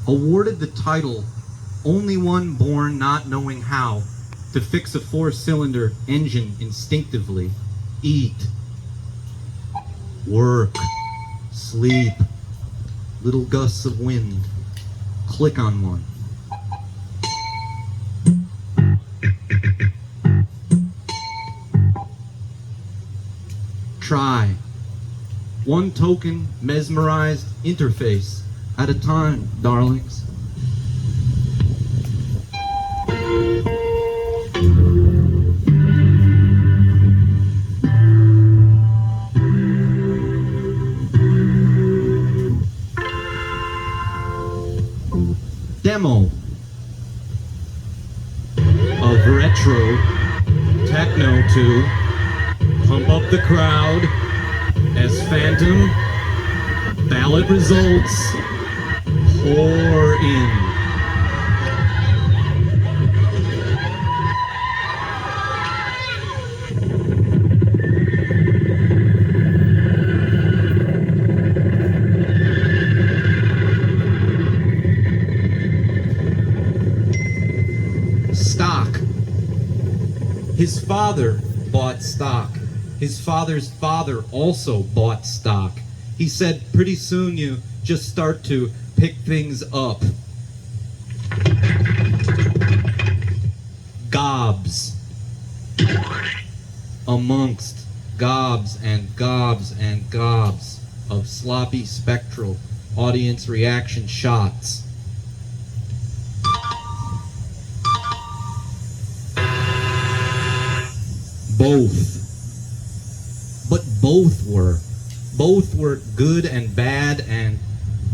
Awarded the title Only One Born Not Knowing How to Fix a Four-Cylinder Engine Instinctively. Eat, work, sleep, little gusts of wind. Click on one. Try. One token, mesmerized interface at a time, darlings. Demo of retro techno to pump up the crowd as phantom ballot results pour in. Stock. His father bought stock. His father's father also bought stock. He said, pretty soon you just start to pick things up. Gobs. Amongst gobs and gobs and gobs of sloppy spectral audience reaction shots. Both. But both were good and bad and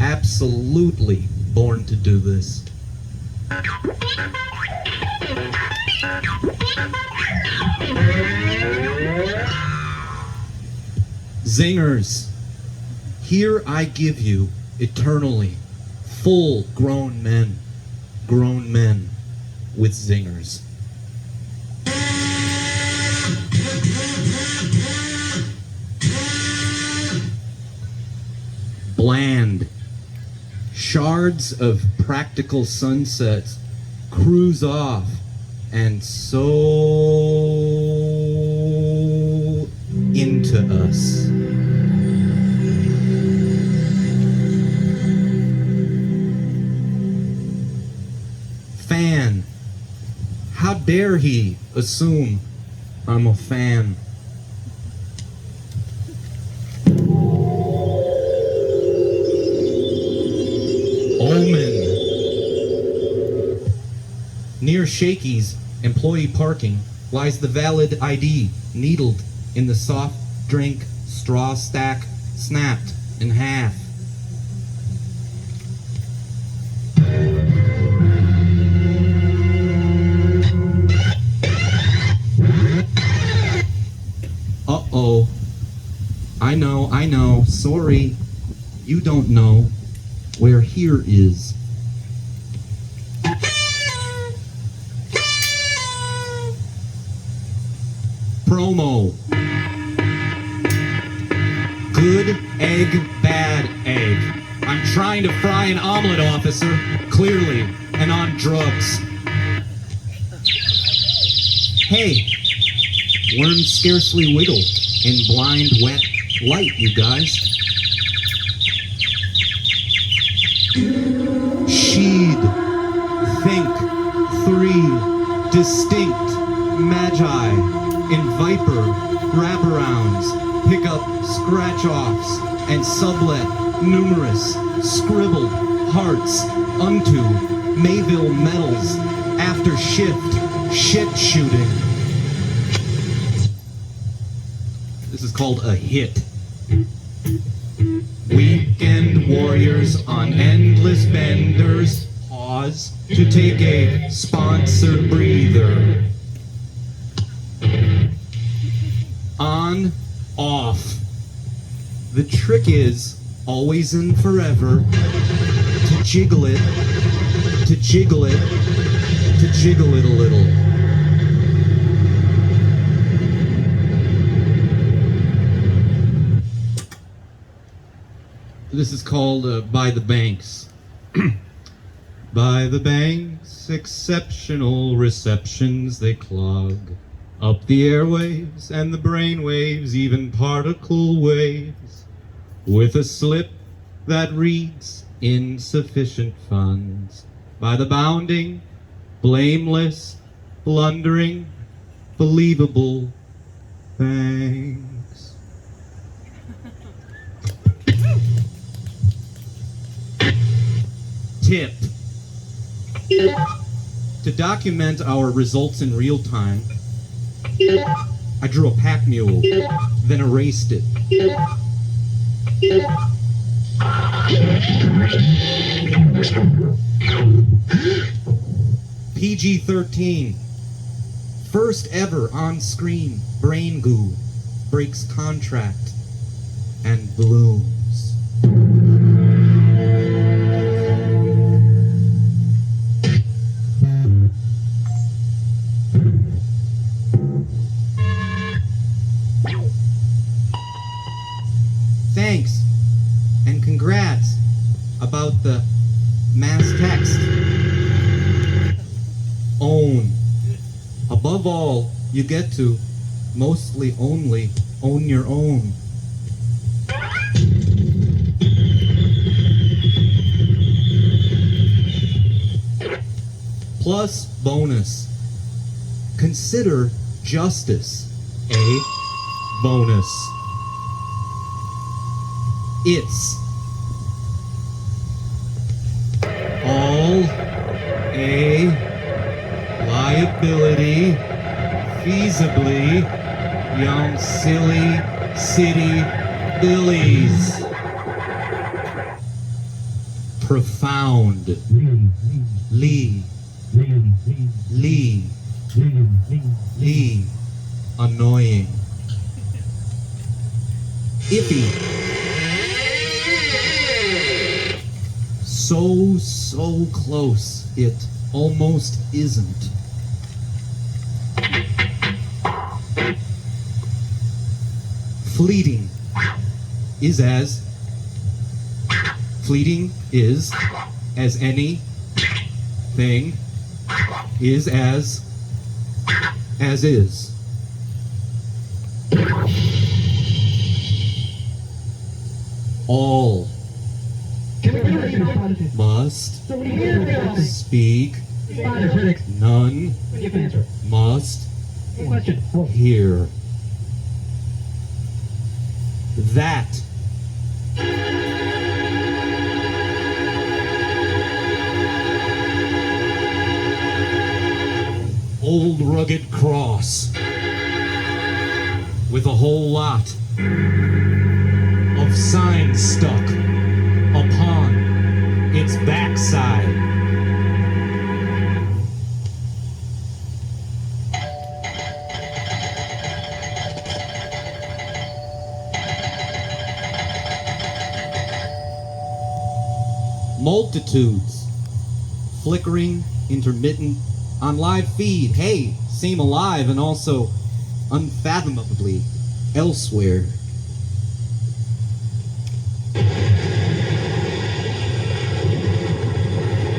absolutely born to do this. Zingers. Here I give you eternally full grown men with zingers. Bland. Shards of practical sunsets cruise off and so into us. Fan. How dare he assume I'm a fan? Omen. Near Shakey's employee parking lies the valid ID, needled in the soft drink straw stack, snapped in half. Uh-oh. I know, sorry. You don't know where here is. Promo. Good egg, bad egg. I'm trying to fry an omelet, officer, clearly, and on drugs. Hey, worms scarcely wiggle in blind, wet light, you guys. Sheed, think, three, distinct, magi, in viper, wraparounds, pickup, scratch-offs, and sublet, numerous, scribbled, hearts, unto, Mayville medals, after shift, shit shooting. This is called a hit. Weekend warriors on endless benders. Pause to take a sponsored breather. On, off. The trick is, always and forever, to jiggle it, to jiggle it, to jiggle it a little. This is called By the Banks. By the banks, exceptional receptions they clog up the airwaves and the brain waves, even particle waves, with a slip that reads insufficient funds. By the bounding, blameless, blundering, believable banks. Tip. To document our results in real time, I drew a pack mule, then erased it. PG-13. First ever on-screen brain goo breaks contract and blooms. Thanks and congrats about the mass text. Own. Above all, you get to mostly only own your own. Plus bonus. Consider justice a bonus. It's all a liability, feasibly, young silly city billies. Profound. Lee. Annoying. Iffy. So close, it almost isn't. Fleeting is as any thing is as is. All must speak, none must hear. That old rugged cross with a whole lot of signs stuck upon its backside. Multitudes, flickering, intermittent, on live feed. Hey, seem alive and also unfathomably elsewhere.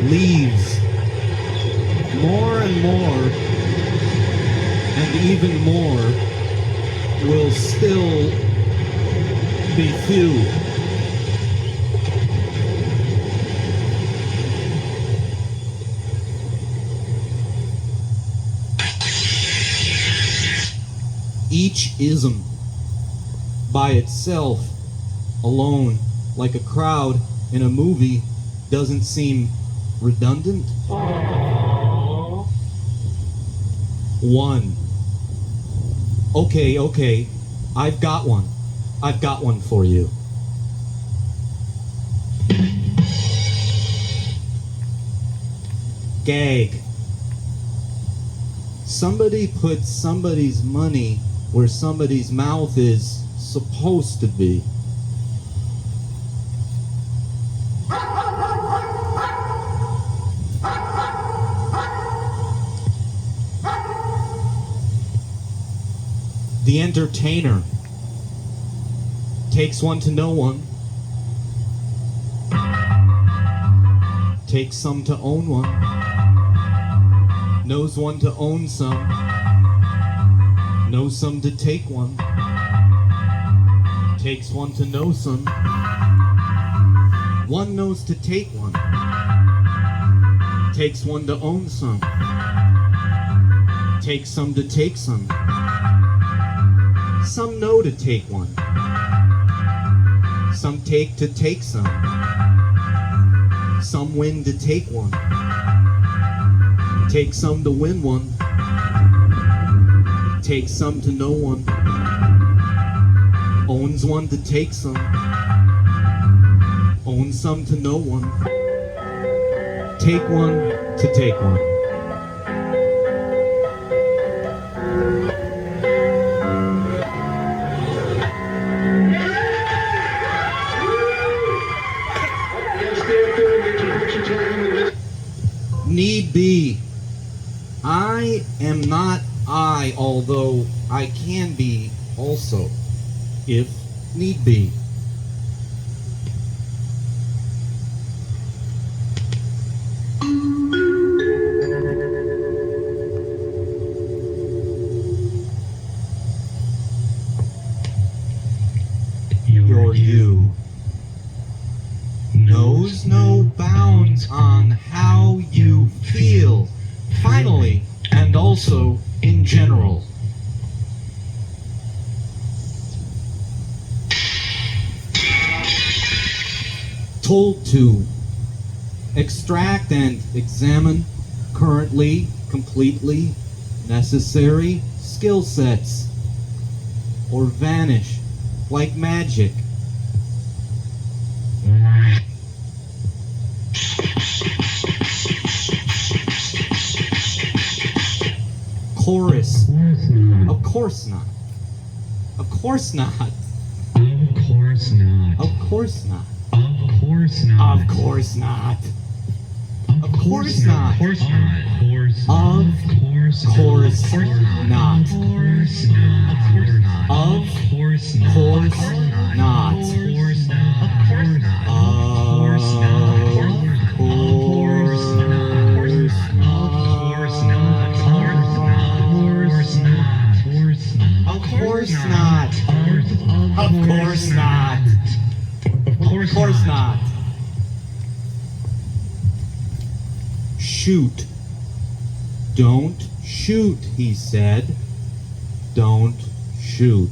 Leaves, more and more, and even more, will still be few. Each ism, by itself, alone, like a crowd in a movie, doesn't seem redundant. Aww. One. Okay, I've got one for you. Gag. Somebody put somebody's money where somebody's mouth is supposed to be. The entertainer takes one to know one, Takes some to own one. Knows one to own some. Knows some to take one. Takes one to know some. One knows to take one. Takes one to own some. Takes some to take some. Some know to take one. Some take to take some. Some win to take one. Take some to win one. Take some to know one. Owns one to take some. Owns some to know one. Take one to take one. Need be. I am not I, although I can be also, if need be. Your you knows no bounds on how you feel, finally, and also in general. Told to extract and examine currently, completely necessary skill sets, or vanish like magic. Chorus. Of course not. Of course not. Of course not. Of course not. Of course not. Of course not. Of course not. Of course not. Of course not. Of course not. Of course not. Of course not. Shoot. Don't shoot, he said. Don't shoot.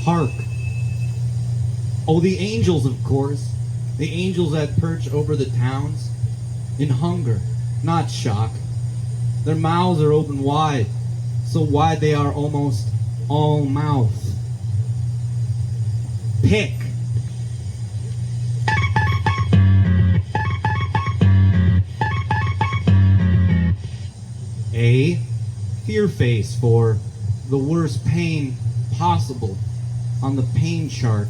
Hark. Oh, the angels, of course. The angels that perch over the towns. In hunger, not shock. Their mouths are open wide, so wide they are almost all mouth. Pick. A. Fear face for the worst pain possible on the pain chart,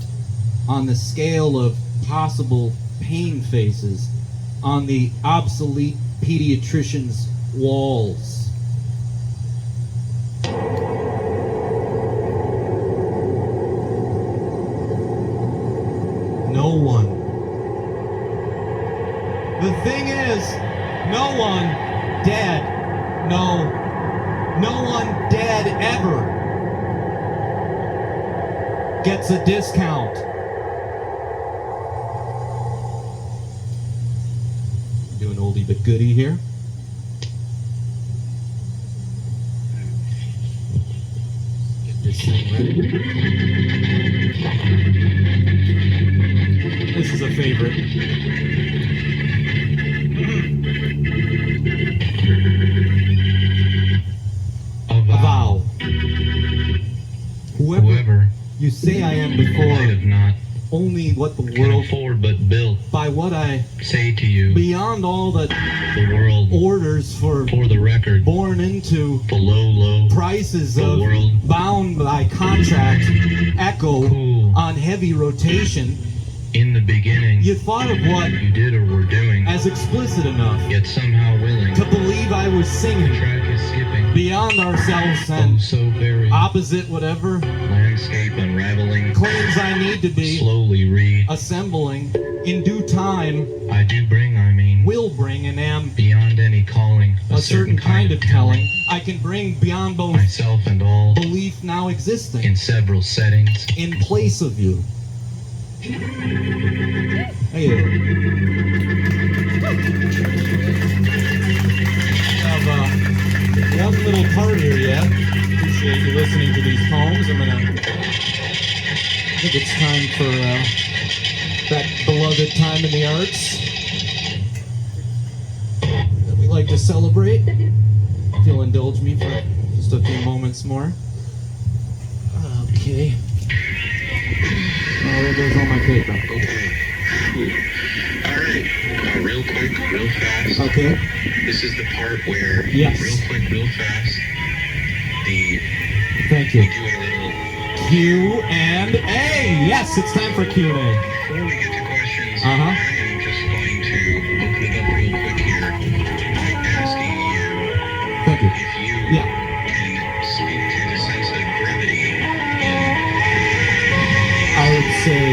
on the scale of possible pain faces, on the obsolete pediatrician's walls. No one. The thing is, no one dead. No one dead ever gets a discount. Do an oldie but goodie here. Get this thing ready. This is a favorite. Avow. Whoever you say I am before, I have not only what the can world afford but built by what I say to you, beyond all that the world, orders for the record, born into the low, prices the of world, bound by contract echo cool, on heavy rotation. in the beginning, You thought of what you did or were doing, as explicit enough yet somehow willing, to believe I was the singing track is skipping, beyond ourselves oh and so very, opposite whatever landscape unraveling, claims I need to be slowly read, assembling in due time I do bring, I mean, will bring and am beyond any calling, a certain kind of telling. I can bring beyond both myself and all, belief now existing in several settings, in place of you. Hey there. Have one little part here yet. Appreciate you listening to these poems. I think it's time for that beloved time in the arts that we like to celebrate. If you'll indulge me for just a few moments more. Okay. Oh, there goes all my paper. Okay. Alright. Real quick, real fast. Okay. This is the part where, Yes. real quick, real fast, Thank we you. do a little, Q&A. Yes, it's time for Q&A. before we get to questions, Uh-huh. I am just going to open it up real quick here by asking you Thank you. if you Yeah. can speak to the sense of brevity in I would say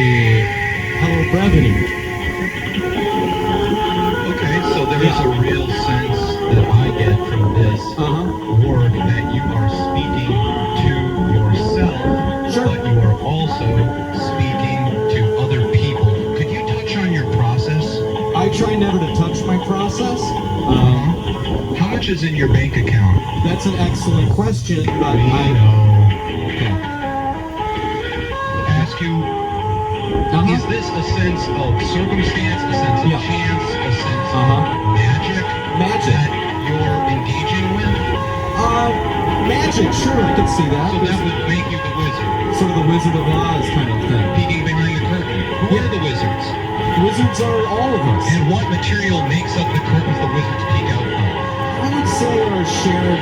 hello brevity. okay, so there's Yeah. a real sense that I get from this Uh-huh. work that you are speaking to yourself, Sure. but you are also speaking to other people. Could you touch on your process? I try never to touch my process. How much is in your bank account? That's an excellent question, but We I know. okay. Ask you, is this a sense of circumstance, a sense of Yeah. chance, a sense Uh-huh. of magic Magic. that you're engaging with? Magic, sure, I could see that. So that would make you the wizard. Sort of the Wizard of Oz kind of thing. Peeking behind the curtain. Who Yeah. are the wizards? Wizards are all of us. And what material makes up the curtains the wizards peek out from? I would say our shared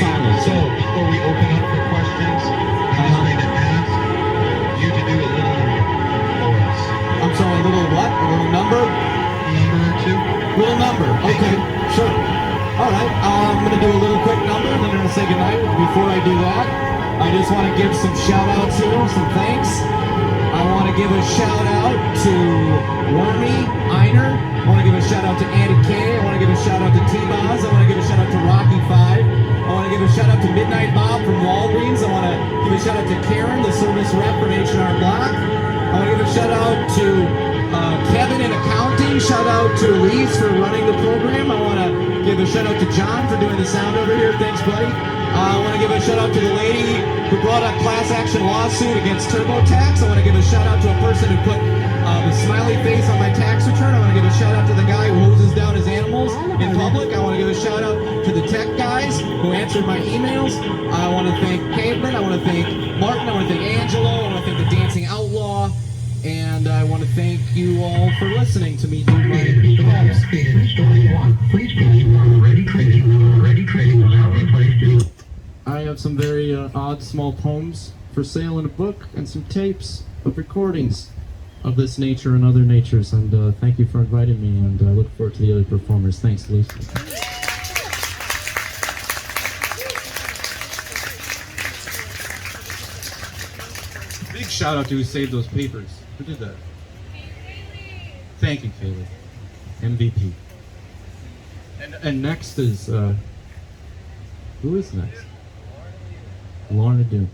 silence. So, before we open up for questions, I'm just going to ask you to do a little number for us. I'm sorry, a little what? A little number? Number or two? Little number. Okay, sure. All right, I'm going to do a little quick number, and then I'm going to say goodnight. Before I do that, I just want to give some shout-outs here, some thanks. I want to give a shout-out to Wormy Einer. I want to give a shout-out to Andy K. I want to give a shout-out to T-Boz. I want to give a shout-out to Rocky 5. I want to give a shout-out to Midnight Bob from Walgreens. I want to give a shout-out to Karen, the service rep from H&R Block. I want to give a shout-out to Kevin in accounting. Shout-out to Elise for running the program. I want to give a shout-out to John for doing the sound over here. Thanks, buddy. I want to give a shout-out to the lady who brought a class action lawsuit against TurboTax. I want to give a shout-out to a person who put the smiley face on my tax return. I want to give a shout-out to the guy who hoses down his animals in public. I want to give a shout-out to the tech guys who answered my emails. I want to thank Caveman. I want to thank Martin. I want to thank Angelo. I want to thank the Dancing Outlaw. And I want to thank you all for listening to me do my poems. I have some very odd small poems for sale in a book and some tapes of recordings of this nature and other natures. And thank you for inviting me, and I look forward to the other performers. Thanks, Luce. Big shout out to who saved those papers. Who did that? Thank you, Kaylee. MVP. And next is who is next? Lorna Doone.